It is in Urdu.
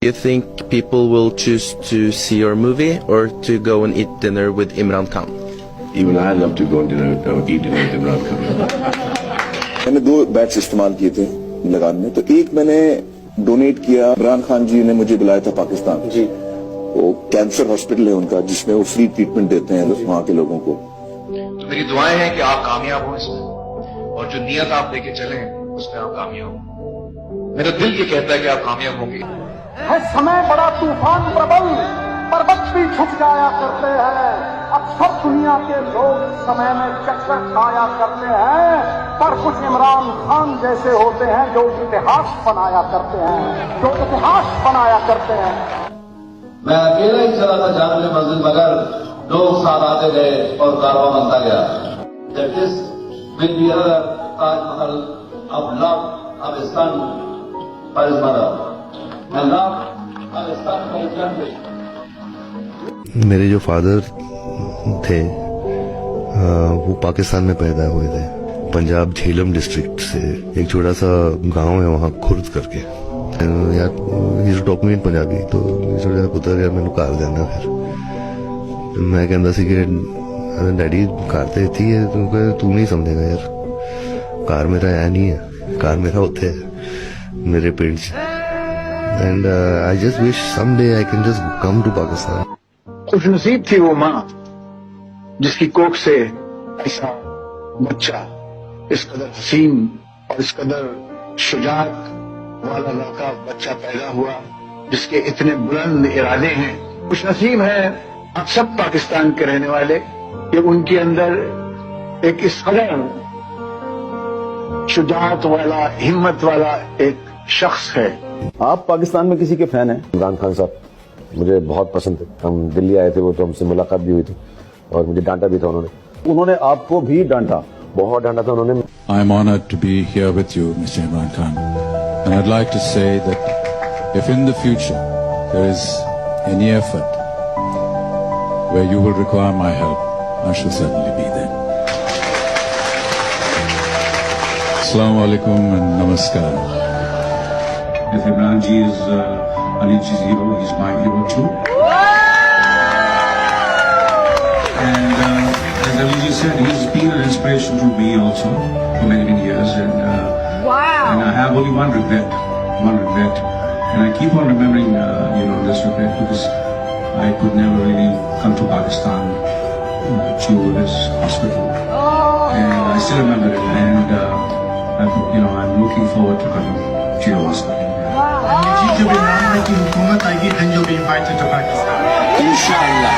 You think people will choose to see your movie or to go and eat dinner with Imran Khan? Even I love to go and eat dinner with Imran Khan. میں نے 2 بیٹس استعمال کیے تھے لگان میں. تو ایک میں نے ڈونیٹ کیا, عمران خان جی نے مجھے بلایا تھا پاکستان. جی وہ کینسر ہاسپٹل ہے ان کا, جس میں وہ فری ٹریٹمنٹ دیتے ہیں وہاں کے لوگوں کو. تو میری دعائیں ہیں کہ آپ کامیاب ہوں اس میں, اور جو نیت آپ لے کے چلیں اس میں آپ کامیاب ہوں. میرا دل یہ کہتا ہے کہ آپ کامیاب ہوں گے. ہے سمے بڑا طوفان پربل, پربت بھی جھک جایا کرتے ہیں. اکثر دنیا کے لوگ سمے میں چکر کھایا کرتے ہیں, پر کچھ عمران خان جیسے ہوتے ہیں جو اتہاس بنایا کرتے ہیں, میں اکیلا ہی چلا تھا جانب منزل, مگر لوگ ساتھ آتے گئے اور کارواں بنتا گیا. That is will be another Taj Mahal of love of a son for his mother, and love of a son for his country. میرے جو فادر تھے وہ پاکستان میں پیدا ہوئے تھے, پنجاب جھیلم ڈسٹرکٹ سے ایک چھوٹا سا گاؤں ہے وہاں خرد کر کے. یار ٹاک می ان پنجابی, تو چھوٹا سا پتر یار مینوں گھر دینا. پھر میں کہندا سی کہ ڈیڈی گھر تے اتھی ہے, تو نہیں سمجھے گا یار, گھر میرا ہے نہیں ہے, گھر میرا اتنے ہے میرے پنڈ چ. And I just wish some day I can just come to Pakistan. خوش نصیب تھی وہ ماں جس کی کوکھ سے ایسا بچہ, اس قدر حسین اور اس قدر شجاعت والا لڑکا بچہ پیدا ہوا جس کے اتنے بلند ارادے ہیں. خوش نصیب ہے آپ سب پاکستان کے رہنے والے کہ ان کے اندر ایک اس قدر شجاعت والا, ہمت والا ایک شخص ہے. آپ پاکستان میں کسی کے فین ہیں؟ عمران خان صاحب مجھے بہت پسند ہے. ہم دلی آئے تھے, وہ تو ہم سے ملاقات بھی ہوئی تھی, اور مجھے ڈانٹا بھی تھا انہوں نے آپ کو بھی ڈانٹا, بہت ڈانٹا تھا انہوں نے. I am honored to be here with you, Mr. Imran Khan, and I'd like to say that if in the future there is any effort where you will require my help, I shall certainly be there. Assalamu alaikum and namaskar. If Imran ji is Ali's hero, he's my hero too. And as Ali ji said, he's been an inspiration to me also for many, many years. And and I have only one regret. And I keep on remembering, this regret, because I could never really come to Pakistan to this hospital. And I still remember it. And I'm looking forward to coming to your hospital. جب عمران کی حکومت آئے گی then you'll be invited to Pakistan. انشاءاللہ.